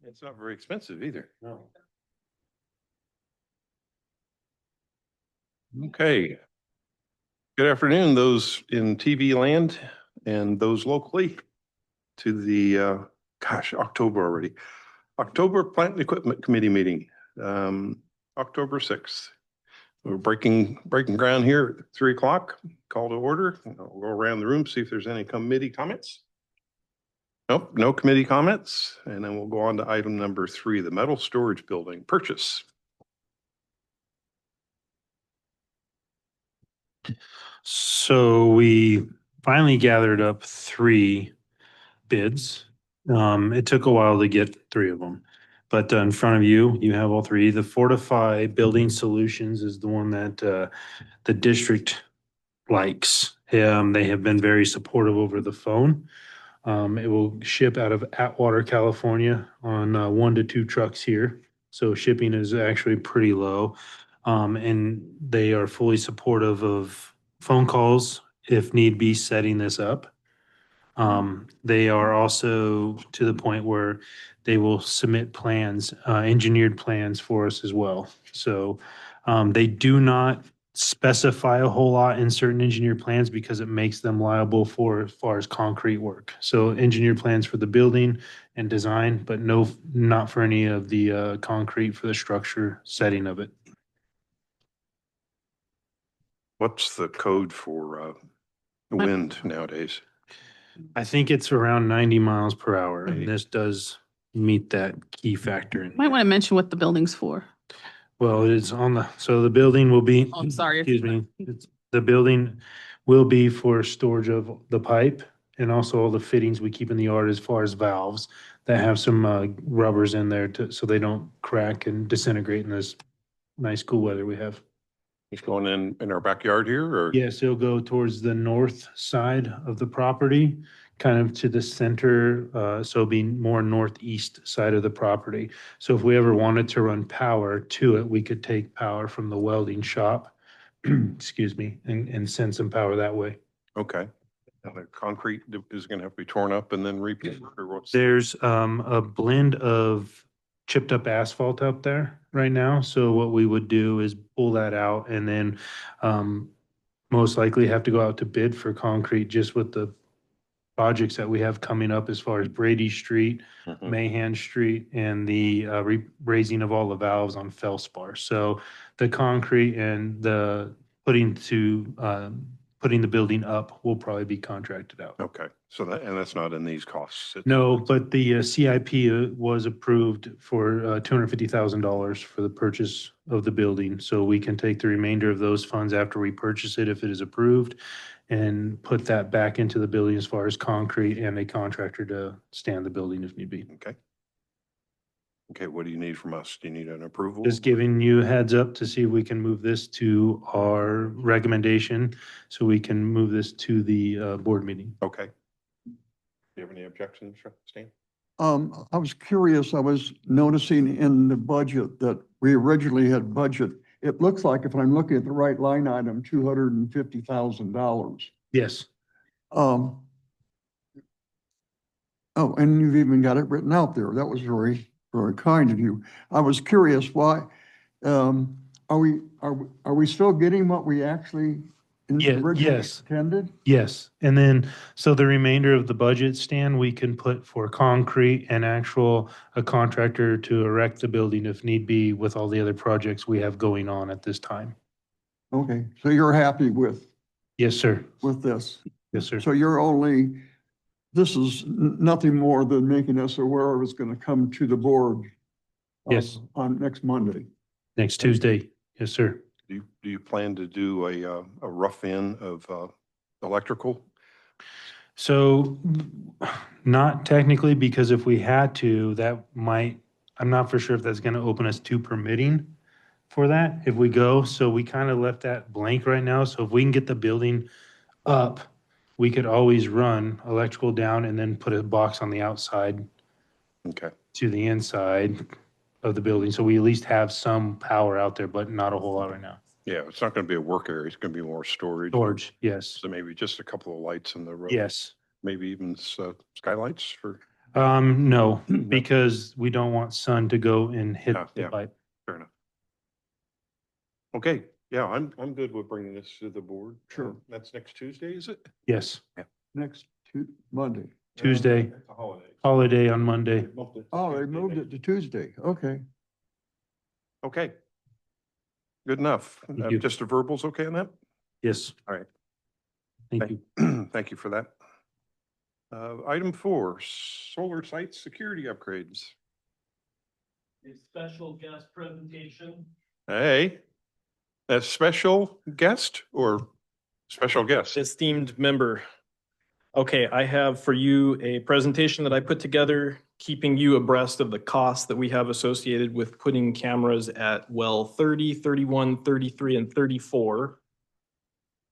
It's not very expensive either. No. Okay. Good afternoon, those in TV land and those locally to the, October already. October Plant and Equipment Committee meeting, October 6th. We're breaking ground here at 3 o'clock, call to order. I'll go around the room, see if there's any committee comments. Nope, no committee comments. And then we'll go on to item number 3, the metal storage building purchase. So we finally gathered up 3 bids. It took a while to get 3 of them. But in front of you, you have all 3. The Fortify Building Solutions is the one that the district likes. They have been very supportive over the phone. It will ship out of Atwater, California on 1 to 2 trucks here. So shipping is actually pretty low. And they are fully supportive of phone calls if need be setting this up. They are also to the point where they will submit plans, engineered plans for us as well. So they do not specify a whole lot in certain engineered plans because it makes them liable for as far as concrete work. So engineered plans for the building and design, but not for any of the concrete for the structure setting of it. What's the code for wind nowadays? I think it's around 90 miles per hour, and this does meet that key factor. Might want to mention what the building's for. Well, it is so the building will be. Oh, I'm sorry. Excuse me. The building will be for storage of the pipe and also all the fittings we keep in the yard as far as valves that have some rubbers in there so they don't crack and disintegrate in this nice cool weather we have. It's going in our backyard here or? Yes, it'll go towards the north side of the property, kind of to the center, so it'll be more northeast side of the property. So if we ever wanted to run power to it, we could take power from the welding shop, excuse me, and send some power that way. Okay. Now the concrete is going to have to be torn up and then rebuilt or what's? There's a blend of chipped up asphalt up there right now. So what we would do is pull that out and then most likely have to go out to bid for concrete just with the projects that we have coming up as far as Brady Street, Mahan Street, and the raising of all the valves on Felspar. So the concrete and the putting the building up will probably be contracted out. Okay. So that's not in these costs. No, but the CIP was approved for $250,000 for the purchase of the building. So we can take the remainder of those funds after we purchase it, if it is approved, and put that back into the building as far as concrete and a contractor to stand the building if need be. Okay. Okay, what do you need from us? Do you need an approval? Just giving you a heads up to see if we can move this to our recommendation so we can move this to the board meeting. Okay. Do you have any objections, Stan? I was curious, I was noticing in the budget that we originally had budget. It looks like, if I'm looking at the right line item, $250,000. Yes. Oh, and you've even got it written out there. That was very, very kind of you. I was curious why, are we still getting what we actually originally intended? Yes. And then, so the remainder of the budget, Stan, we can put for concrete and a contractor to erect the building if need be with all the other projects we have going on at this time. Okay, so you're happy with? Yes, sir. With this? Yes, sir. So this is nothing more than making us aware it's going to come to the board. Yes. On next Monday. Next Tuesday. Yes, sir. Do you plan to do a rough in of electrical? So not technically, because if we had to, I'm not for sure if that's going to open us to permitting for that if we go. So we kind of left that blank right now. So if we can get the building up, we could always run electrical down and then put a box on the outside. Okay. To the inside of the building. So we at least have some power out there, but not a whole lot right now. Yeah, it's not going to be a work area. It's going to be more storage. Storage, yes. So maybe just a couple of lights in the road. Yes. Maybe even skylights for. No, No. because we don't want sun to go and hit Yeah, the yeah. pipe. Fair enough. Okay, yeah, I'm good with bringing this to the board. Sure. That's next Tuesday, is it? Yes, Next Monday. Tuesday, It's a holiday. holiday on Monday. Oh, they moved it to Tuesday. Okay. Okay. Good enough. Thank you. Just a verbal's okay on that? Yes. All right. Thank you. Thank you for that. Item 4, solar site security upgrades. A special guest presentation. Hey, a special guest or special guest? Esteemed member. Okay, I have for you a presentation that I put together, keeping you abreast of the costs that we have associated with putting cameras at well 30, 31, 33, and 34,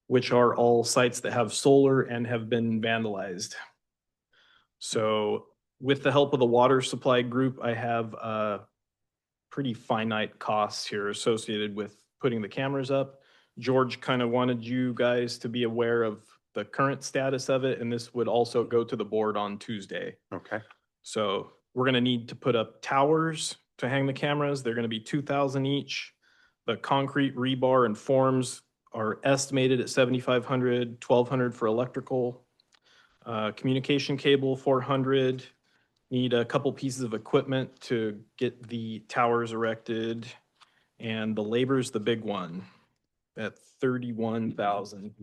which are all sites that have solar and have been vandalized. So with the help of the water supply group, I have pretty finite costs here associated with putting the cameras up. George kind of wanted you guys to be aware of the current status of it, and this would also go to the board on Tuesday. Okay, So we're gonna need to put up towers to hang the cameras. They're gonna be 2,000 each. The concrete rebar and forms are estimated at 7,500, 1,200 for electrical. Communication cable, 400. Need a couple pieces of equipment to get the towers erected. And the labor's the big one at 31,000.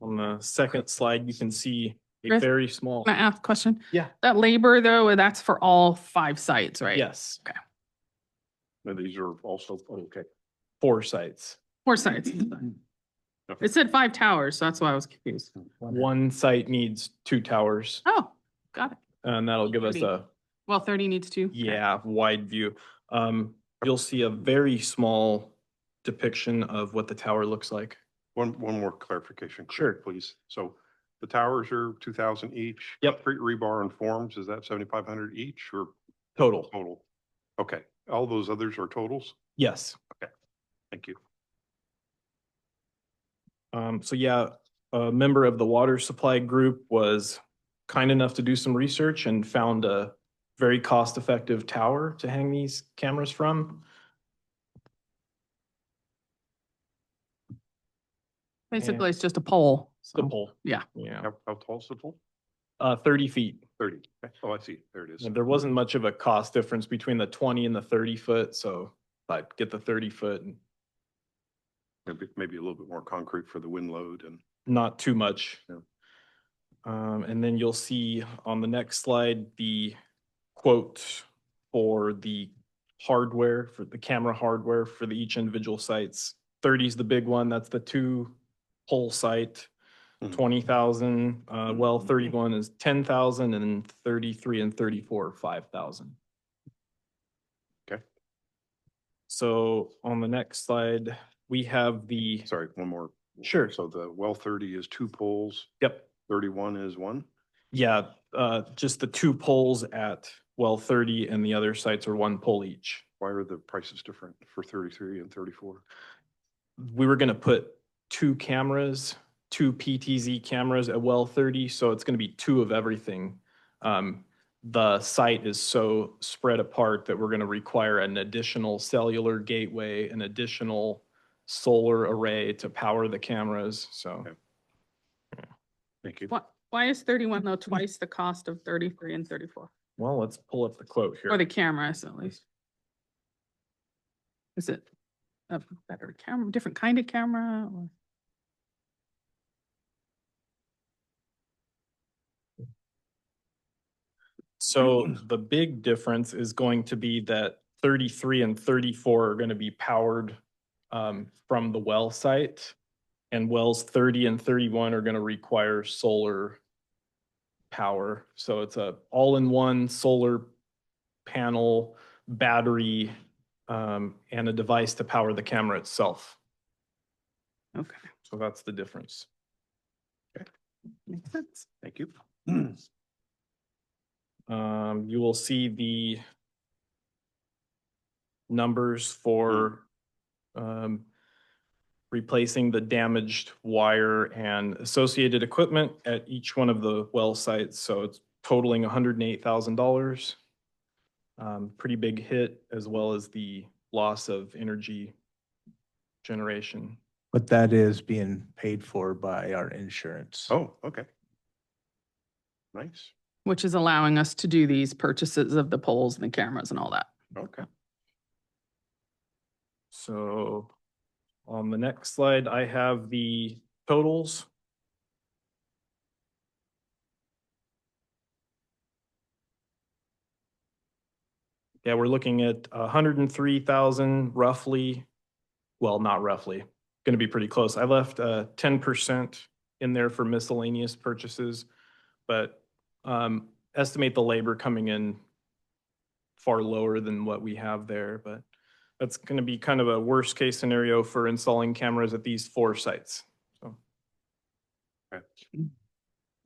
On the second slide, you can see a Chris, very small, Can I ask a question? Yeah. That labor though, that's for all 5 sites, right? yes, now these are also, okay. 4 sites. 4 sites. It said 5 towers, so that's why I was confused. One site needs 2 towers, Oh, got it. and that'll give us 30. a, Well, 30 needs 2. Okay. yeah, wide view. You'll see a very small depiction of what the tower looks like. One more clarification. Craig, Sure. Please. So the towers are 2,000 each. Yep. Concrete rebar and forms, is that 7,500 each or Total, total? Okay, all those others are totals? yes. Thank you. So yeah, a member of the water supply group was kind enough to do some research and found a very cost-effective tower to hang these cameras from. Basically, it's just a pole. The so- pole. Yeah. Yeah, How tall is the pole? 30 feet. 30. Okay. Oh, I see. There it is. And there wasn't much of a cost difference between the 20 and the 30 foot, so I'd get the 30 foot and Maybe a little bit more concrete for the wind load and. not too much. Yeah. And then you'll see on the next slide, the quote for the hardware, for the camera hardware for each individual sites. 30 is the big one, that's the 2 pole site. Mhm. 20,000, well, 31 is 10,000, and 33 and 34 are 5,000. Okay. So on the next slide, we have the, Sorry, one more. Sure. So the well 30 is 2 poles, yep, 31 is 1? yeah, just the 2 poles at well 30, and the other sites are 1 pole each. Why are the prices different for 33 and 34? We were gonna put 2 cameras, 2 PTZ cameras at well 30, so it's gonna be 2 of everything. The site is so spread apart that we're gonna require an additional cellular gateway, an additional solar array to power the cameras, so. Okay. Thank you. Why is 31 though twice the cost of 33 and 34? Well, let's pull up the quote For the here. cameras at least. Is it a better camera, different kind of camera? Or? So the big difference is going to be that 33 and 34 are gonna be powered from the well site. And wells 30 and 31 are gonna require solar power. So it's a all-in-one solar panel, battery, and a device to power the camera itself. Okay, So that's the difference. makes sense. Thank you. You will see the numbers for replacing the damaged wire and associated equipment at each one of the well sites. So it's totaling $108,000. Pretty big hit, as well as the loss of energy generation. But that is being paid for by our insurance. Oh, okay. Nice. Which is allowing us to do these purchases of the poles and the cameras and all that. Okay. So on the next slide, I have the totals. Yeah, we're looking at 103,000 roughly. Well, not roughly, going to be pretty close. I left 10% in there for miscellaneous purchases, but estimate the labor coming in far lower than what we have there. But that's going to be kind of a worst case scenario for installing cameras at these 4 sites. So. Okay.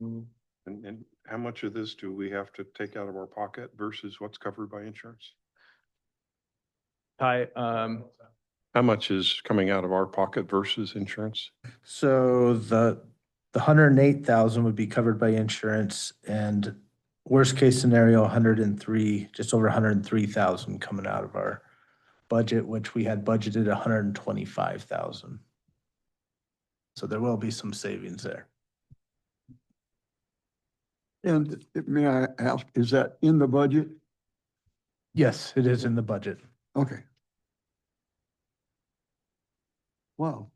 Mm. And how much of this do we have to take out of our pocket versus what's covered by insurance? Hi, How much is coming out of our pocket versus insurance? So the 108,000 would be covered by insurance, and worst case scenario, 103, just over 103,000 coming out of our budget, which we had budgeted 125,000. So there will be some savings there. And may I ask, is that in the budget? Yes, it is in the budget. Okay. Wow.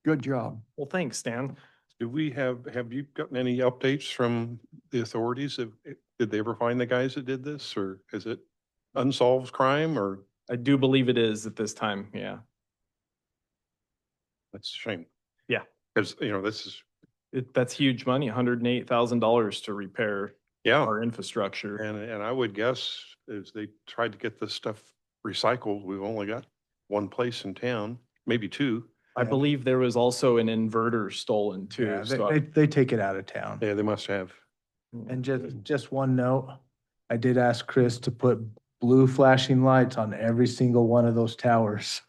Good job. well, thanks, Stan. Do we have you gotten any updates from the authorities? Did they ever find the guys that did this, or is it unsolved crime, or I do believe it is at this time. Yeah. that's a shame? Yeah. Because, this is, That's huge money, $108,000 to repair yeah. our infrastructure. And I would guess as they tried to get this stuff recycled, we've only got one place in town, maybe 2. I believe there was also an inverter stolen too. Yeah, So they take it out of town. Yeah, they must have. And just one note, I did ask Chris to put blue flashing lights on every single one of those towers.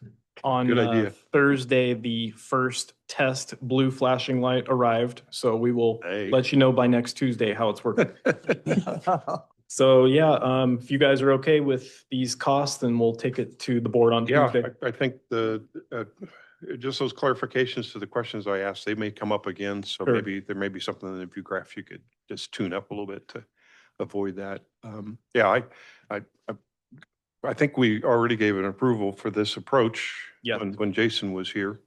on Good idea. Thursday, the first test blue flashing light arrived. So we will Hey. let you know by next Tuesday how it's working. So yeah, if you guys are okay with these costs, then we'll take it to the board on Yeah, Tuesday. I think just those clarifications to the questions I asked, they may come up again. So Sure. maybe there may be something in the view graph you could just tune up a little bit to avoid that. Yeah, I think we already gave an approval for this approach Yeah. when Jason was here.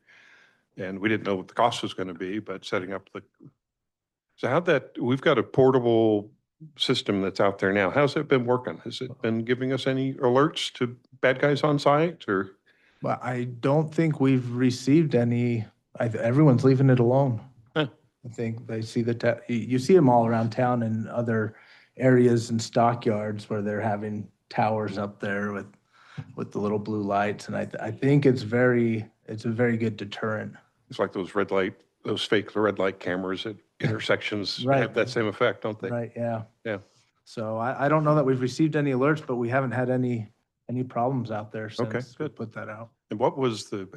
And we didn't know what the cost was going to be, but setting up so we've got a portable system that's out there now. How's it been working? Has it been giving us any alerts to bad guys on site, or? But I don't think we've received any, everyone's leaving it alone. Huh. I think they see you see them all around town in other areas and stockyards where they're having towers up there with the little blue lights. And I think it's a very good deterrent. It's like those fake red light cameras at intersections Right. have that same effect, don't they? Right, yeah. Yeah. So I don't know that we've received any alerts, but we haven't had any problems out there since we good. put that out. And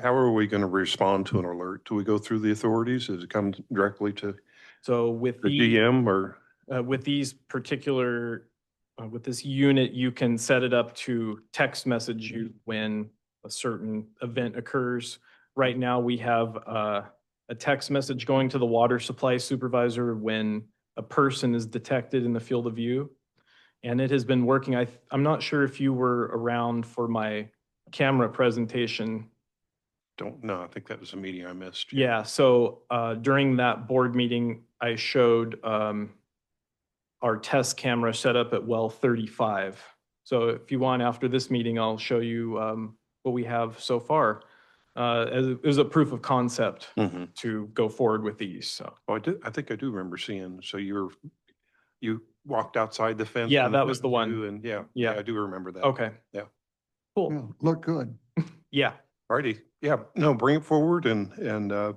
how are we going to respond to an alert? Do we go through the authorities? Does it come directly to So with the GM, or? with these particular, with this unit, you can set it up to text message you when a certain event occurs. Right now, we have a text message going to the water supply supervisor when a person is detected in the field of view. And it has been working. I'm not sure if you were around for my camera presentation. Don't know. I think that was a meeting I missed. Yeah, so during that board meeting, I showed our test camera set up at well 35. So if you want, after this meeting, I'll show you what we have so far. It was a proof of concept Mhm. to go forward with these, so. Oh, I think I do remember seeing, so you walked outside the fence? Yeah, on that was the one. view, and yeah, Yeah. I do remember that. Okay. Yeah. Cool, Yeah, look good. yeah, Righty. Yeah, no, bring it forward, and I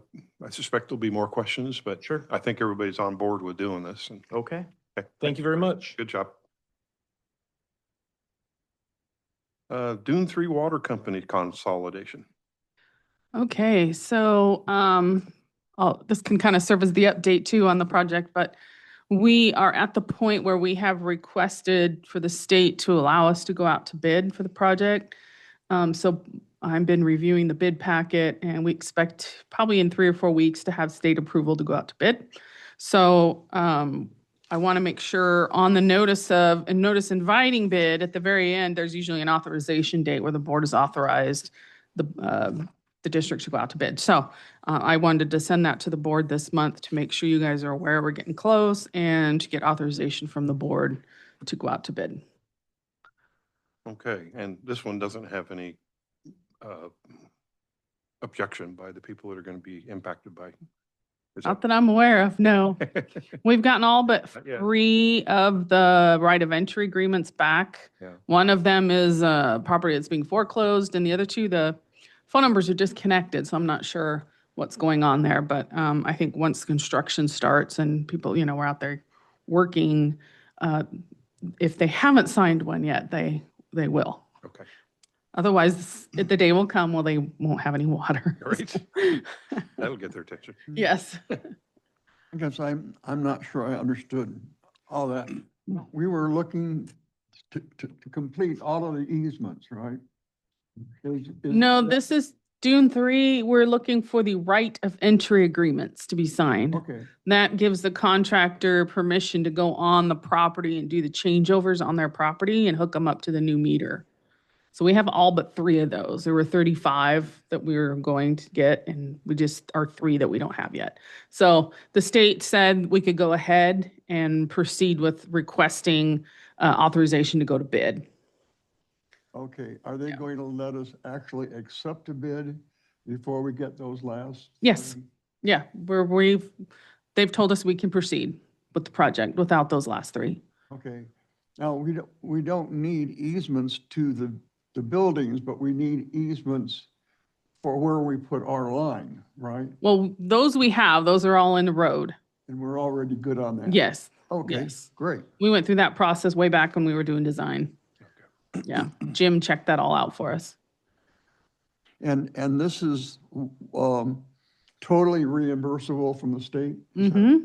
suspect there'll be more questions, but sure, I think everybody's on board with doing this. And okay. okay, Thank you very much. good job. Dune 3 Water Company consolidation. Okay, so, this can kind of serve as the update too on the project, but we are at the point where we have requested for the state to allow us to go out to bid for the project. So I've been reviewing the bid packet and we expect probably in 3 or 4 weeks to have state approval to go out to bid. So, I want to make sure on the notice inviting bid, at the very end, there's usually an authorization date where the board has authorized the district to go out to bid. So I wanted to send that to the board this month to make sure you guys are aware we're getting close and to get authorization from the board to go out to bid. Okay, and this one doesn't have any objection by the people that are going to be impacted by. Is Not that I'm aware of, no. We've gotten all but Not yet. 3 of the right of entry agreements back. Yeah. One of them is a property that's being foreclosed, and the other 2, the phone numbers are disconnected, so I'm not sure what's going on there. But I think once construction starts and people, we're out there working, if they haven't signed one yet, they will. Okay, Otherwise, the day will come where they won't have any water. Right. That'll get their attention. Yes. I guess I'm not sure I understood all that. We were looking to complete all of the easements, right? No, this is Dune 3. We're looking for the right of entry agreements to be signed. Okay, That gives the contractor permission to go on the property and do the changeovers on their property and hook them up to the new meter. So we have all but 3 of those. There were 35 that we were going to get, and we just are 3 that we don't have yet. So the state said we could go ahead and proceed with requesting authorization to go to bid. okay. Are they Yeah. going to let us actually accept a bid before we get those last? Yes. 3? Yeah, they've told us we can proceed with the project without those last 3. Okay. Now, we don't need easements to the buildings, but we need easements for where we put our line, right? Well, those we have, those are all in the road. And we're already good on that. Yes, Okay, yes. great. We went through that process way back when we were doing design. Yeah, Jim checked that all out for us. And this is totally reimbursable from the state? Is that Mm-hmm.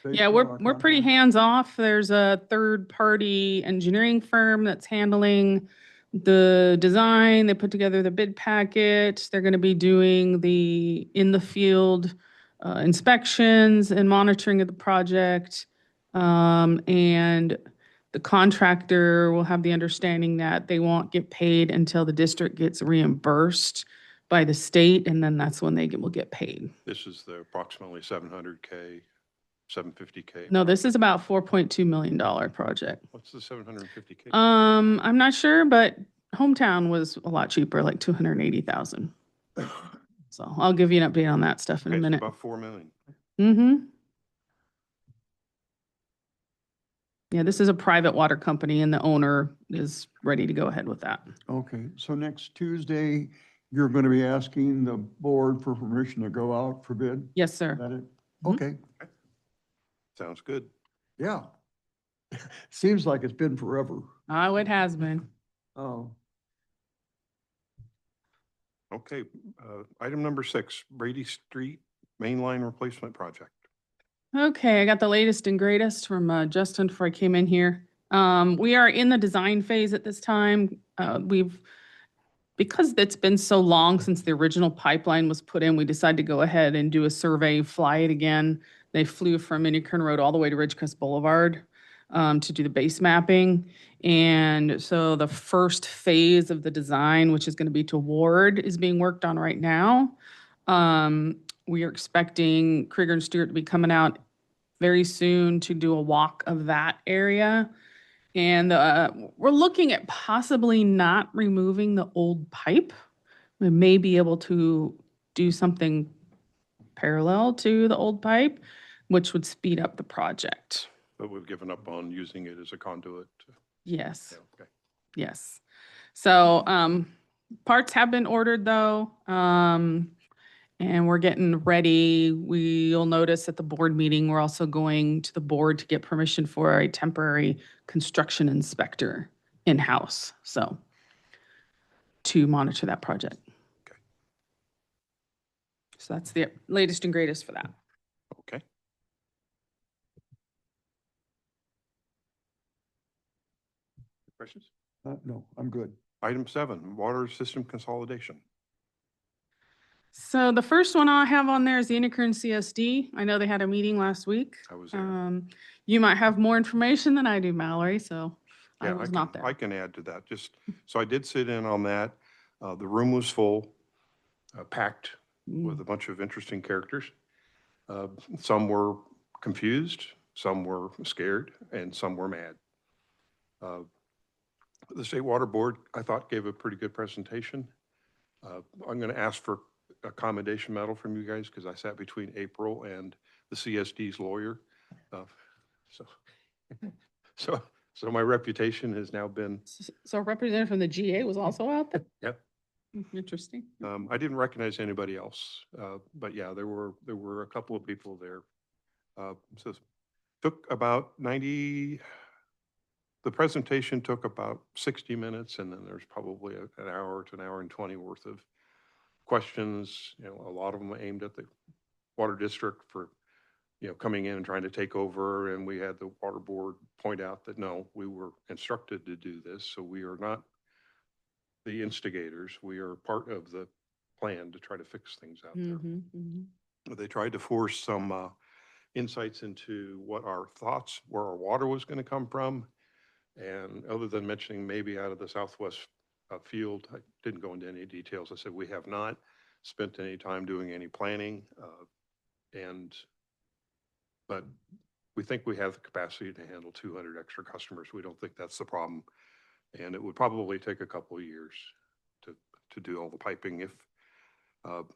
based Yeah, on we're our pretty contract? hands-off. There's a third-party engineering firm that's handling the design. They put together the bid packet. They're going to be doing the in-the-field inspections and monitoring of the project. And the contractor will have the understanding that they won't get paid until the district gets reimbursed by the state, and then that's when will get paid. This is the approximately 700K, 750K. No, this is about $4.2 million project. What's the 750K? I'm not sure, but hometown was a lot cheaper, like 280,000. So I'll give you an update on that stuff in a Okay, so minute. about 4 million. Mm-hmm. Yeah, this is a private water company and the owner is ready to go ahead with that. Okay, so next Tuesday, you're going to be asking the board for permission to go out for bid? Yes, Is sir. that it? Mhm. Okay, Sounds good. yeah. Seems like it's been forever. Oh, it has been. Oh, Okay, item number 6, Brady Street Main Line Replacement Project. Okay, I got the latest and greatest from Justin before I came in here. We are in the design phase at this time. Because it's been so long since the original pipeline was put in, we decided to go ahead and do a survey, fly it again. They flew from Indian Road all the way to Ridgecrest Boulevard to do the base mapping. And so the first phase of the design, which is going to be to Ward, is being worked on right now. We are expecting Krieger and Stewart to be coming out very soon to do a walk of that area. And we're looking at possibly not removing the old pipe. We may be able to do something parallel to the old pipe, which would speed up the project. But we've given up on using it as a conduit. Yes, Yeah, okay. yes. So parts have been ordered though. And we're getting ready. You'll notice at the board meeting, we're also going to the board to get permission for a temporary construction inspector in-house, so to monitor that project. So that's the latest and greatest for that. Okay. Questions? No, I'm good. Item 7, water system consolidation. So the first one I have on there is the Interkern CSD. I know they had a meeting last week. I was there. You might have more information than I do, Mallory, so I Yeah, was not there. I can add to that. So I did sit in on that. The room was full, packed with a bunch of interesting characters. Some were confused, some were scared, and some were mad. The State Water Board, I thought, gave a pretty good presentation. I'm going to ask for a commendation medal from you guys because I sat between April and the CSD's lawyer. So, so my reputation has now been. So a representative from the GA was also out there? Yep. Interesting. I didn't recognize anybody else, but yeah, there were a couple of people there. So took about 90. The presentation took about 60 minutes, and then there's probably an hour to an hour and 20 worth of questions. You know, a lot of them aimed at the water district for, coming in and trying to take over. And we had the water board point out that no, we were instructed to do this, so we are not the instigators. We are part of the plan to try to fix things out there. They tried to force some insights into what our thoughts, where our water was going to come from. And other than mentioning maybe out of the southwest field, I didn't go into any details. I said, we have not spent any time doing any planning. But we think we have the capacity to handle 200 extra customers. We don't think that's the problem. And it would probably take a couple of years to do all the piping if,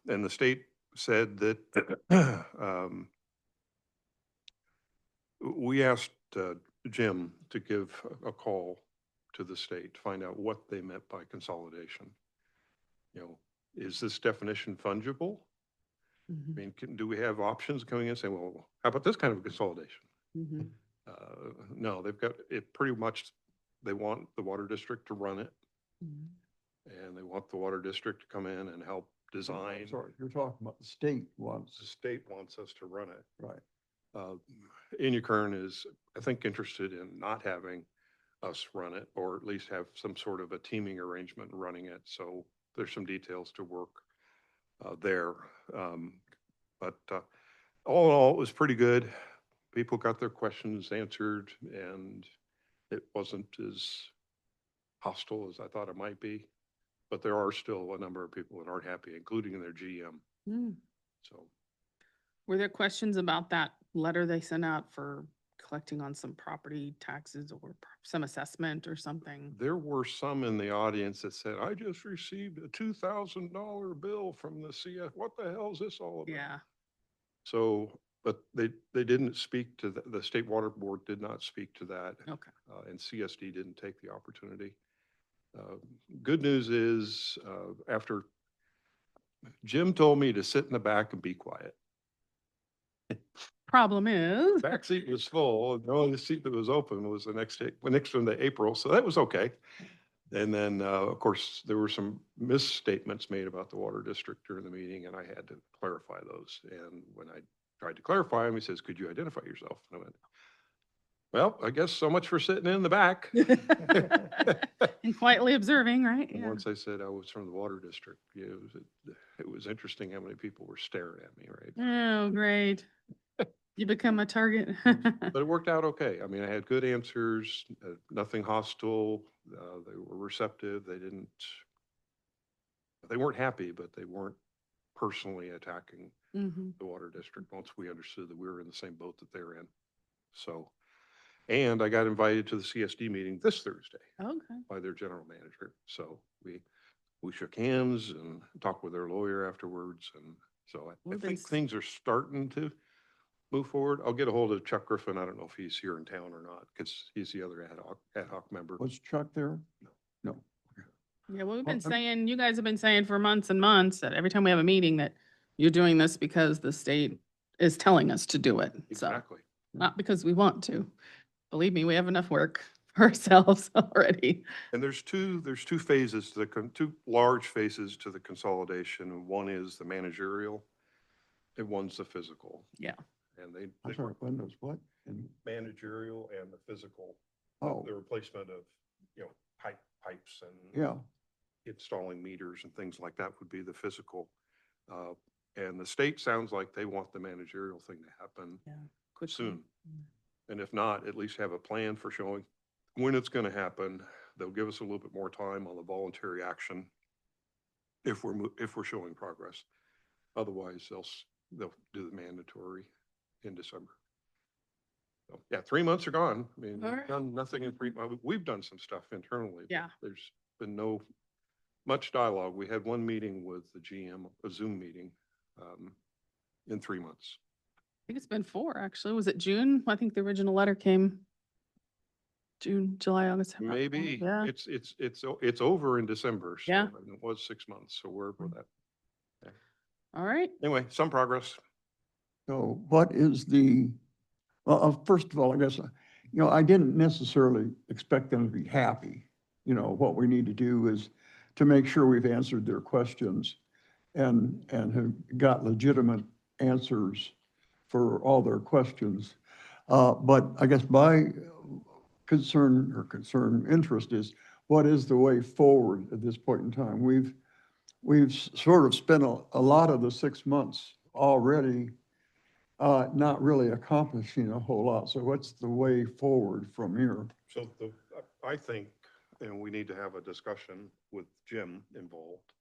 and the state said that we asked Jim to give a call to the state to find out what they meant by consolidation. Is this definition fungible? I mean, do we have options coming in and saying, well, how about this kind of consolidation? No, they've got it pretty much. They want the water district to run it, and they want the water district to come in and help design. Sorry, you're talking about the state wants. The state wants us to run it. Right. Interkern is, I think, interested in not having us run it, or at least have some sort of a teaming arrangement running it. So there's some details to work there. But all in all, it was pretty good. People got their questions answered, and it wasn't as hostile as I thought it might be. But there are still a number of people that aren't happy, including their GM. So, were there questions about that letter they sent out for collecting on some property taxes or some assessment or something? there were some in the audience that said, I just received a $2,000 bill from the CF. What the hell is this all about? Yeah. So, but they didn't speak to the State Water Board did not speak to that. Okay. And CSD didn't take the opportunity. Good news is, after Jim told me to sit in the back and be quiet. Problem is. Back seat was full. The only seat that was open was the next one to April. So that was okay. And then, of course, there were some misstatements made about the water district during the meeting, and I had to clarify those. And when I tried to clarify him, he says, could you identify yourself? And I went, well, I guess so much for sitting in the back. And quietly observing, right? And Yeah. once I said I was from the water district, it was interesting how many people were staring at me, right? Oh, great. You become a target. But it worked out okay. I mean, I had good answers, nothing hostile. They were receptive. They weren't happy, but they weren't personally attacking the water district once we understood that we were in the same boat that they're in. So, and I got invited to the CSD meeting this Thursday Okay. by their general manager. So we shook hands and talked with their lawyer afterwards. And so I Well, think then- things are starting to move forward. I'll get a hold of Chuck Griffin. I don't know if he's here in town or not, because he's the other ad hoc member. Was Chuck there? No. Yeah, well, we've Well, been saying, you guys have been saying for months and months that every time we have a meeting that you're doing this because the state is telling us to do it. So Exactly. not because we want to. Believe me, we have enough work for ourselves already. And there's two phases to two large phases to the consolidation. And one is the managerial. and one's the physical. Yeah. And they I'm sorry, when was what? And, managerial and the physical, oh, the replacement of, pipes and yeah, installing meters and things like that would be the physical. And the state sounds like they want the managerial thing to happen Quickly. soon. And if not, at least have a plan for showing when it's going to happen. They'll give us a little bit more time on the voluntary action if we're showing progress. Otherwise, they'll do the mandatory in December. So, yeah, 3 months are gone. I mean, All we've right. done nothing in we've done some stuff internally. But Yeah. there's been no much dialogue. We had one meeting with the GM, a Zoom meeting, in 3 months. I think it's been 4, actually. Was it June? I think the original letter came June, July, August. September. Maybe Yeah. it's over in December. So Yeah. and it was 6 months. So we're that. All right. Anyway, some progress. so what is well, first of all, I guess, I didn't necessarily expect them to be happy. What we need to do is to make sure we've answered their questions and have got legitimate answers for all their questions. But I guess my interest is, what is the way forward at this point in time? We've sort of spent a lot of the 6 months already not really accomplishing a whole lot. So what's the way forward from here? So I think, and we need to have a discussion with Jim involved,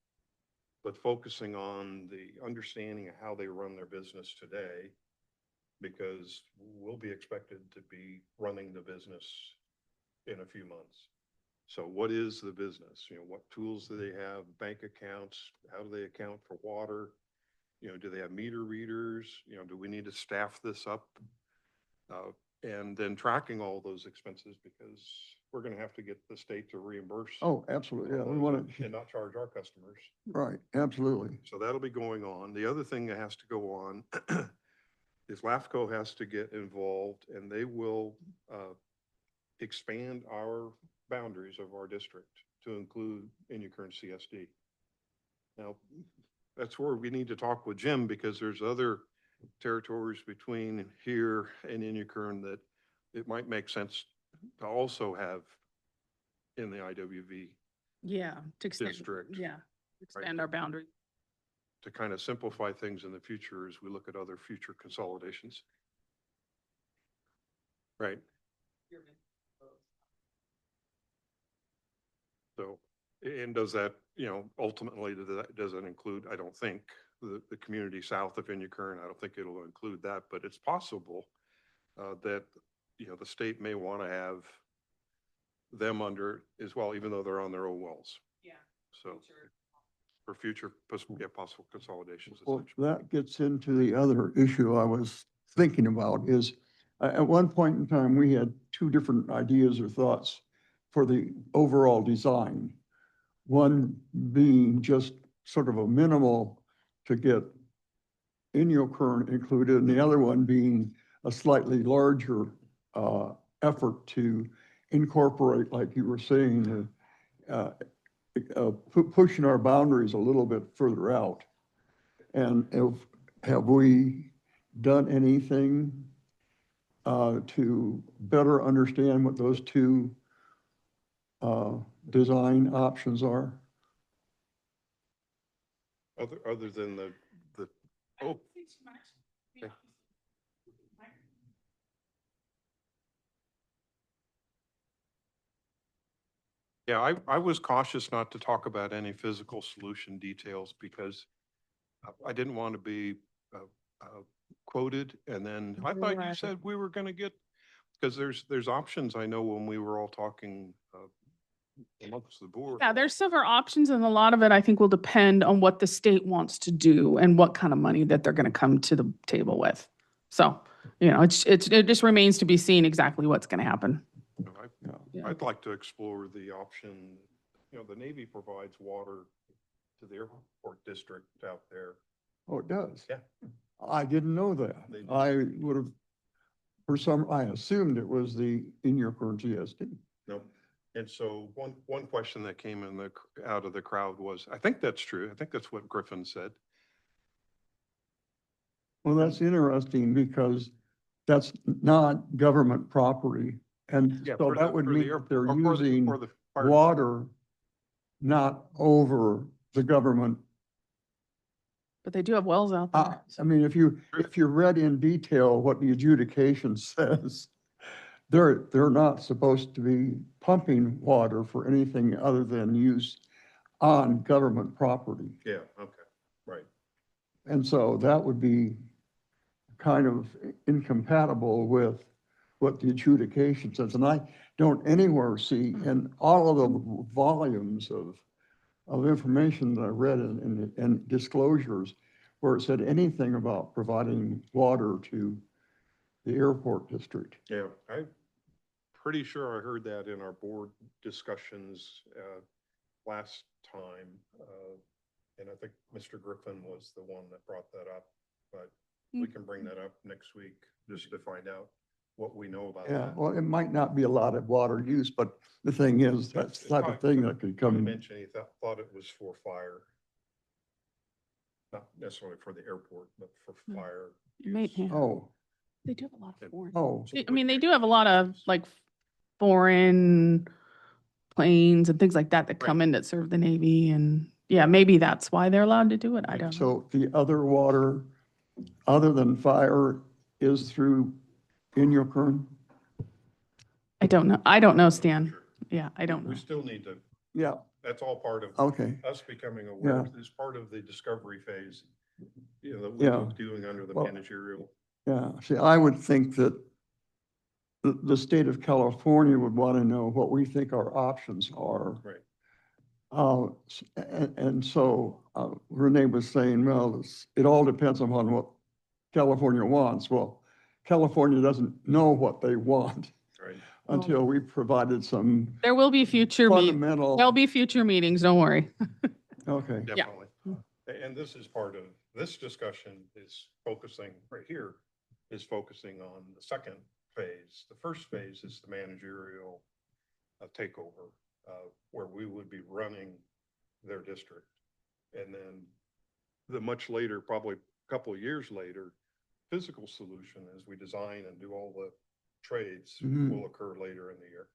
but focusing on the understanding of how they run their business today, because we'll be expected to be running the business in a few months. So what is the business? What tools do they have? Bank accounts? How do they account for water? Do they have meter readers? Do we need to staff this up? And then tracking all those expenses, because we're going to have to get the state to reimburse. Oh, absolutely. Yeah, we those want and not charge our customers. right, absolutely. So that'll be going on. The other thing that has to go on is LAFCO has to get involved, and they will expand our boundaries of our district to include Inyakern CSD. Now, that's where we need to talk with Jim, because there's other territories between here and Inyakern that it might make sense to also have in the IWV Yeah. To extend. district. Yeah. Expand our boundary. To kind of simplify things in the future as we look at other future consolidations. Right. So, and does that, ultimately, does that include, I don't think, the community south of Inyakern, I don't think it'll include that, but it's possible that, the state may want to have them under as well, even though they're on their own wells. Yeah. So for future possible consolidations. Well, that gets into the other issue I was thinking about is, at one point in time, we had 2 different ideas or thoughts for the overall design. One being just sort of a minimal to get Inyakern included, and the other one being a slightly larger effort to incorporate, like you were saying, pushing our boundaries a little bit further out. And have we done anything to better understand what those 2 design options are? Other than the, oh. Okay. Yeah, I was cautious not to talk about any physical solution details, because I didn't want to be quoted. And then I thought you Right. said we were going to get, because there's options. I know when we were all talking amongst the board. Yeah, there's several options, and a lot of it, I think, will depend on what the state wants to do and what kind of money that they're going to come to the table with. So, it just remains to be seen exactly what's going to happen. Yeah. I'd like to explore the option, the Navy provides water to the airport district out there. Oh, it does? Yeah. I didn't know that. They do. I would have, I assumed it was the Inyakern GSD. No. And so one question that came out of the crowd was, I think that's true. I think that's what Griffin said. Well, that's interesting because that's not government property. And Yeah, so for that the- would for the mean air- that they're or for the- using for the fire- water not over the government. But they do have wells out there. I mean, if you read in detail what the adjudication says, they're not supposed to be pumping water for anything other than use on government property. Yeah, okay, right. And so that would be kind of incompatible with what the adjudication says. And I don't anywhere see in all of the volumes of information that I read in disclosures where it said anything about providing water to the airport district. Yeah, I'm pretty sure I heard that in our board discussions last time. And I think Mr. Griffin was the one that brought that up, but we can bring that up next week just to find out what we know about Yeah, that. well, it might not be a lot of water use, but the thing is, that's the type of thing that could Come come. mention, he thought it was for fire. Not necessarily for the airport, but for fire. use. Yeah. Oh, They do have a lot of foreign. oh, I mean, they do have a lot of like foreign planes and things like that that come in that serve the Navy and yeah, maybe that's why they're allowed to do it. I don't know. so the other water, other than fire, is through Inyokern? I don't know. I don't know, Stan. Yeah, I don't know. We still need to, Yeah, that's all part of okay, us becoming aware, Yeah. is part of the discovery phase. You know, that Yeah. we're doing under the Well, managerial. yeah. See, I would think that the state of California would want to know what we think our options are. Right. And so Renee was saying, well, it all depends upon what California wants. Well, California doesn't know what they want Right. until we provided some There will be future meetings. fundamental. There'll be future meetings. Don't worry. Okay, Yeah. Definitely. And this is part of, this discussion is focusing, right here, is focusing on the second phase. The first phase is the managerial takeover, where we would be running their district. And then the much later, probably a couple of years later, physical solution as we design and do all the trades Mhm. will occur later in the year.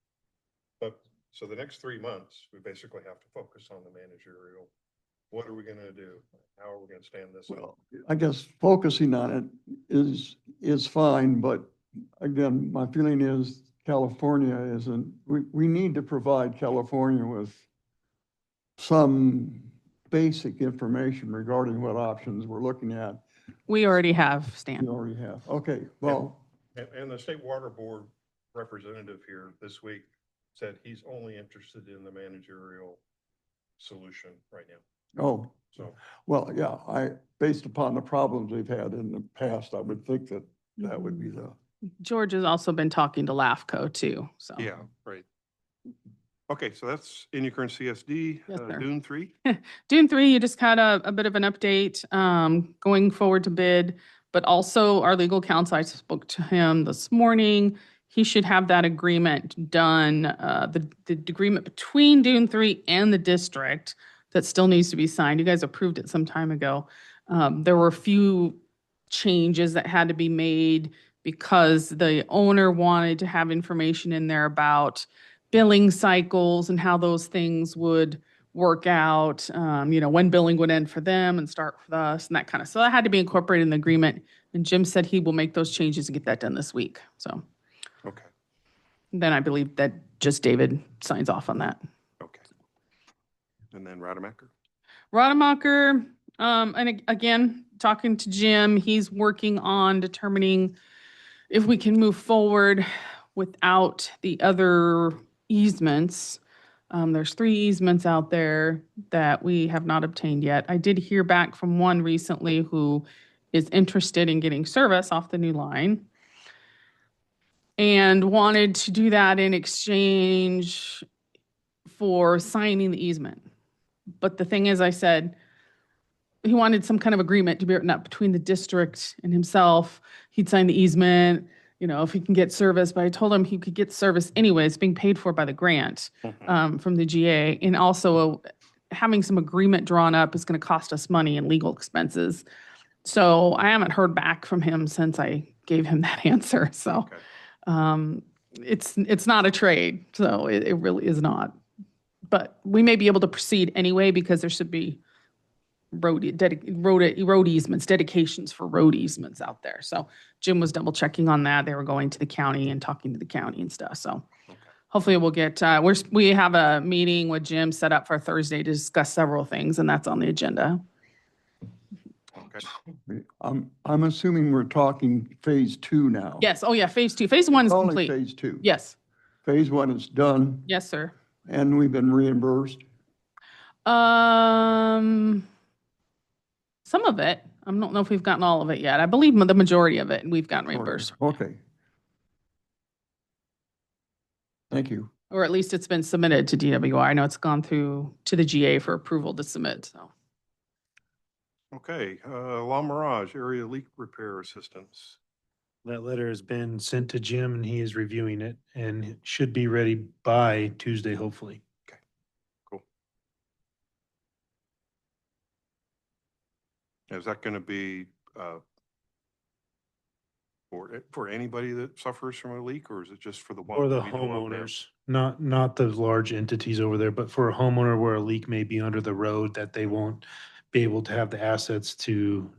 But, so the next 3 months, we basically have to focus on the managerial. What are we gonna do? How are we gonna stand this up? well, I guess focusing on it is fine, but again, my feeling is California isn't, we need to provide California with some basic information regarding what options we're looking at. We already have, You Stan. already have. Okay, well, And the state water board representative here this week said he's only interested in the managerial solution right now. oh, So, well, yeah, based upon the problems we've had in the past, I would think that that would be the, George has also been talking to LAFCO too, so. yeah, right. Okay, so that's in your current CSD, Yes, sir. Dune 3. Dune 3, you just had a bit of an update, going forward to bid, but also our legal counsel, I spoke to him this morning. He should have that agreement done, the agreement between Dune 3 and the district that still needs to be signed. You guys approved it some time ago. There were a few changes that had to be made because the owner wanted to have information in there about billing cycles and how those things would work out, when billing would end for them and start for us and that kind of, so that had to be incorporated in the agreement. And Jim said he will make those changes and get that done this week. So Okay, then I believe that just David signs off on that. okay. And then Rademacher. Rademacher, again, talking to Jim, he's working on determining if we can move forward without the other easements. There's 3 easements out there that we have not obtained yet. I did hear back from one recently who is interested in getting service off the new line and wanted to do that in exchange for signing the easement. But the thing is, I said, he wanted some kind of agreement to be written up between the district and himself. He'd sign the easement, if he can get service, but I told him he could get service anyways, being paid for by the grant from the GA. And also having some agreement drawn up is going to cost us money and legal expenses. So I haven't heard back from him since I gave him that answer. So Okay. it's not a trade. So it really is not. But we may be able to proceed anyway because there should be road easements, dedications for road easements out there. So Jim was double checking on that. They were going to the county and talking to the county and stuff. So hopefully we'll get, we have a meeting with Jim set up for Thursday to discuss several things, and that's on the agenda. Okay. I'm assuming we're talking phase 2 now. Yes. Oh, yeah. Phase 2. Phase 1 is Only complete. phase 2. Yes. Phase 1 is done Yes, sir. and we've been reimbursed. Some of it. I don't know if we've gotten all of it yet. I believe the majority of it, and we've gotten reimbursed. Okay. Thank you. Or at least it's been submitted to DWR. I know it's gone through to the GA for approval to submit, so. Okay, La Mirage area leak repair assistance. That letter has been sent to Jim and he is reviewing it and should be ready by Tuesday, hopefully. Cool. Is that going to be for anybody that suffers from a leak, or is it just for the ones Or the that we know of there? homeowners, not the large entities over there, but for a homeowner where a leak may be under the road that they won't be able to have the assets to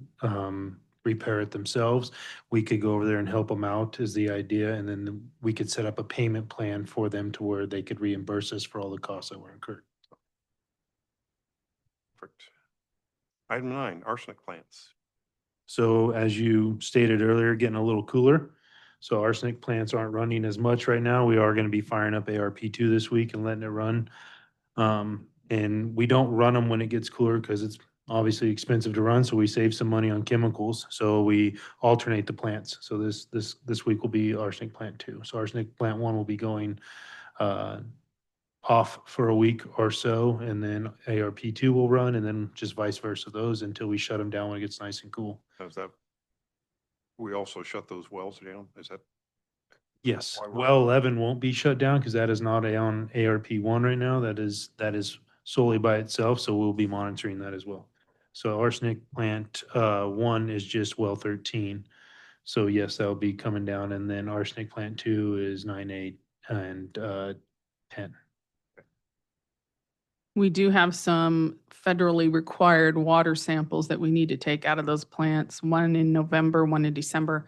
repair it themselves. We could go over there and help them out is the idea. And then we could set up a payment plan for them to where they could reimburse us for all the costs that were incurred. Perfect. Item 9, arsenic plants. So as you stated earlier, getting a little cooler. So arsenic plants aren't running as much right now. We are going to be firing up ARP2 this week and letting it run. And we don't run them when it gets cooler because it's obviously expensive to run. So we save some money on chemicals. So we alternate the plants. So this week will be arsenic plant 2. So arsenic plant 1 will be going off for a week or so, and then ARP2 will run, and then just vice versa those until we shut them down when it gets nice and cool. Is that, we also shut those wells down? Is that? Yes, Why we're- well 11 won't be shut down because that is not on ARP1 right now. That is solely by itself, so we'll be monitoring that as well. So arsenic plant 1 is just well 13. So yes, that'll be coming down, and then arsenic plant 2 is 9, 8, and 10. We do have some federally required water samples that we need to take out of those plants, one in November, one in December.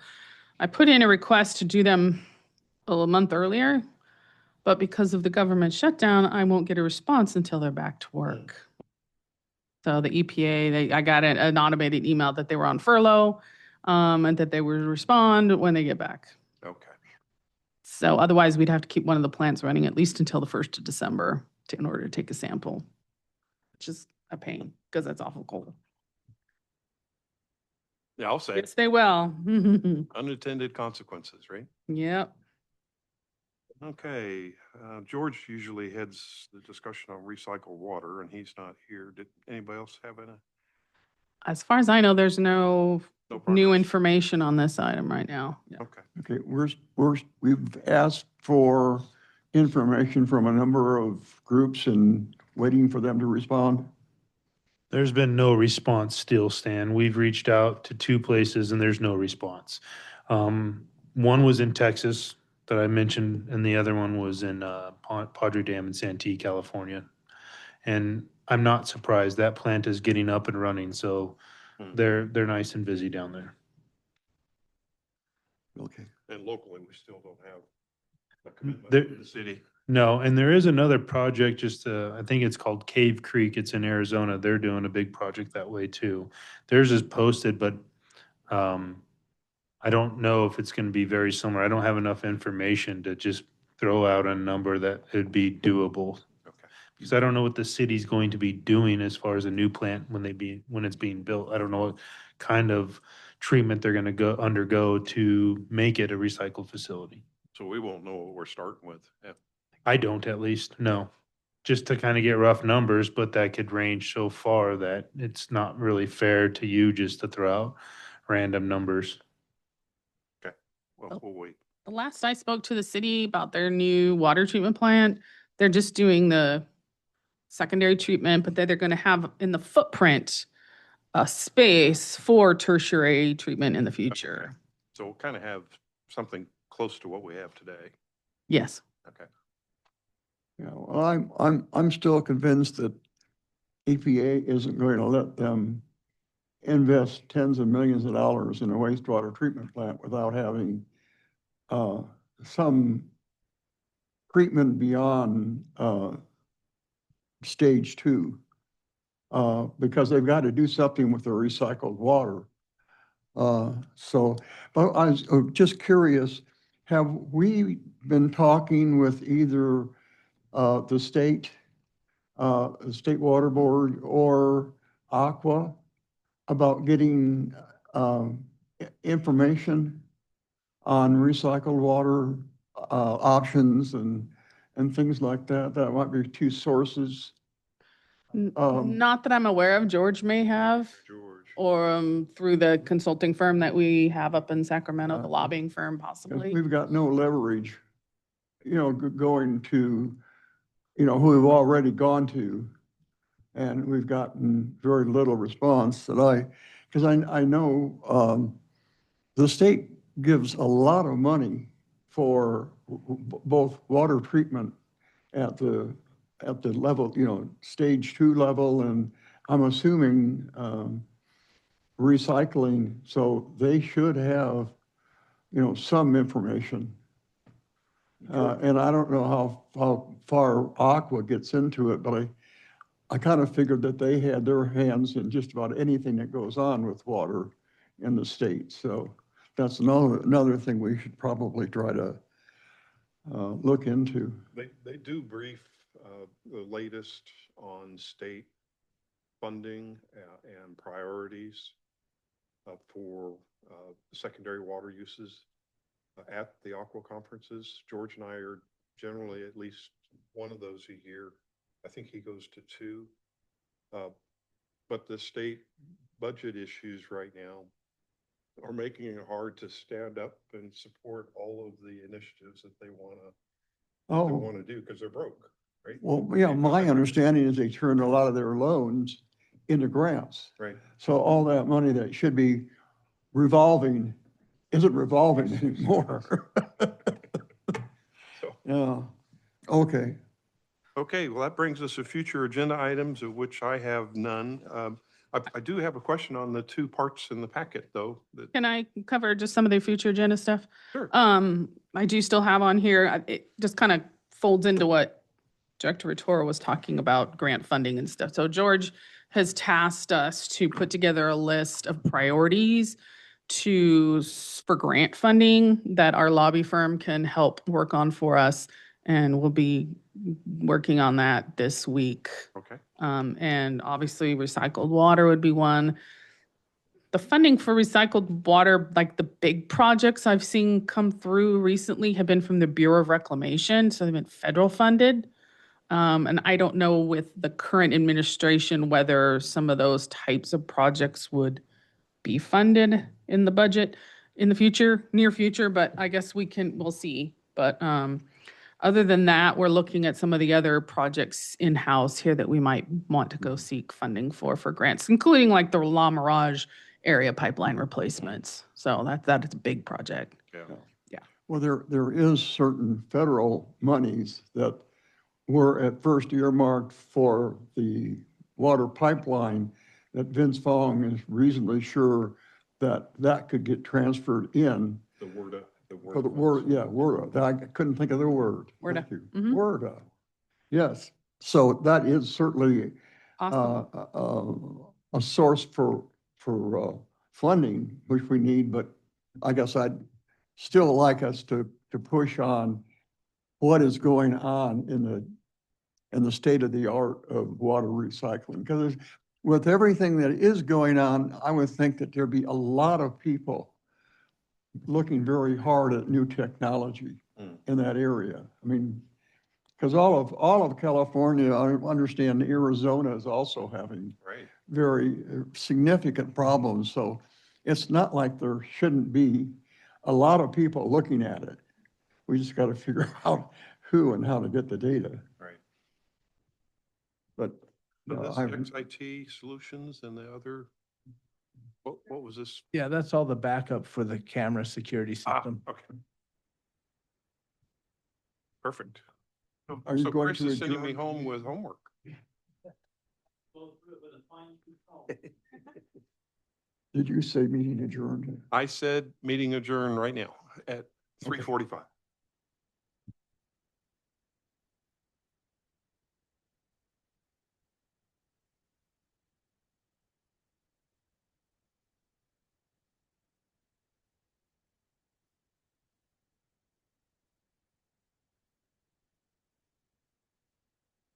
I put in a request to do them a month earlier, but because of the government shutdown, I won't get a response until they're back to work. So the EPA, I got an automated email that they were on furlough, and that they would respond when they get back. Okay. So otherwise, we'd have to keep one of the plants running at least until the 1st of December in order to take a sample, which is a pain because it's awful cold. Yeah, I'll say Yes, they will. unintended consequences, right? Yep. Okay, George usually heads the discussion on recycled water, and he's not here. Did anybody else have any? As far as I know, there's no No new progress? information on this item right now. Yeah. Okay, Okay, we've asked for information from a number of groups and waiting for them to respond. There's been no response still, Stan. We've reached out to 2 places and there's no response. One was in Texas that I mentioned, and the other one was in Padre Dam in Santee, California. And I'm not surprised. That plant is getting up and running, so they're nice and busy down there. Okay. and locally, we still don't have a commitment There- from the city. No, and there is another project, just, I think it's called Cave Creek. It's in Arizona. They're doing a big project that way too. Theirs is posted, but I don't know if it's going to be very similar. I don't have enough information to just throw out a number that would be doable. Okay. Because I don't know what the city's going to be doing as far as a new plant when it's being built. I don't know what kind of treatment they're going to undergo to make it a recycled facility. So we won't know what we're starting with. Yeah. I don't, at least, no. Just to kind of get rough numbers, but that could range so far that it's not really fair to you just to throw out random numbers. Well, we'll wait. The last I spoke to the city about their new water treatment plant, they're just doing the secondary treatment, but then they're going to have in the footprint a space for tertiary treatment in the future. So we'll kind of have something close to what we have today. Yes. Okay. Yeah, well, I'm still convinced that EPA isn't going to let them invest tens of millions of dollars in a wastewater treatment plant without having some treatment beyond stage 2. Because they've got to do something with the recycled water. So, but I was just curious, have we been talking with either the state water board or Aqua about getting information on recycled water options and things like that? That might be two sources. Not that I'm aware of. George may have, George. or through the consulting firm that we have up in Sacramento, the lobbying firm 'Cause possibly. we've got no leverage, going to, who we've already gone to. And we've gotten very little response because I know the state gives a lot of money for both water treatment at the level, stage 2 level, and I'm assuming recycling. So they should have, some information. And I don't know how far Aqua gets into it, but I kind of figured that they had their hands in just about anything that goes on with water in the state. So that's another thing we should probably try to look into. They do brief the latest on state funding and priorities for secondary water uses at the Aqua conferences. George and I are generally at least one of those a year. I think he goes to 2. But the state budget issues right now are making it hard to stand up and support all of the initiatives that they want to do because they're broke, right? Well, yeah, my understanding is they turned a lot of their loans into grants. Right. So all that money that should be revolving isn't revolving anymore. So. Yeah, okay. Okay, well, that brings us to future agenda items, of which I have none. I do have a question on the 2 parts in the packet, though. Can I cover just some of the future agenda stuff? Sure. I do still have on here, it just kind of folds into what Director Vittora was talking about, grant funding and stuff. So George has tasked us to put together a list of priorities for grant funding that our lobby firm can help work on for us. And we'll be working on that this week. Okay. And obviously recycled water would be one. The funding for recycled water, like the big projects I've seen come through recently have been from the Bureau of Reclamation, so they've been federal funded. And I don't know with the current administration whether some of those types of projects would be funded in the budget in the future, near future, but I guess we'll see. But other than that, we're looking at some of the other projects in-house here that we might want to go seek funding for grants, including like the La Mirage area pipeline replacements. So that is a big project. Yeah. Well, there is certain federal monies that were at first earmarked for the water pipeline that Vince Fong is reasonably sure that could get transferred in. The WRDA. For the word, yeah, WRDA. I couldn't think of the word. WRDA. Thank you. Mhm. WRDA. Yes. So that is certainly Awesome. a source for funding, which we need, but I guess I'd still like us to push on what is going on in the state of the art of water recycling. Because with everything that is going on, I would think that there'd be a lot of people looking very hard at new technology in that area. I mean, because all of California, I understand Arizona is also having very significant problems. So it's not like there shouldn't be a lot of people looking at it. We just got to figure out who and how to get the data. Right. But But this XIT solutions and the other What was this? Yeah, that's all the backup for the camera security system. Okay. Perfect. Are you So going Chris to is sending me adjourn? home with homework. Did you say meeting adjourned? I said meeting adjourned right now at 3:45.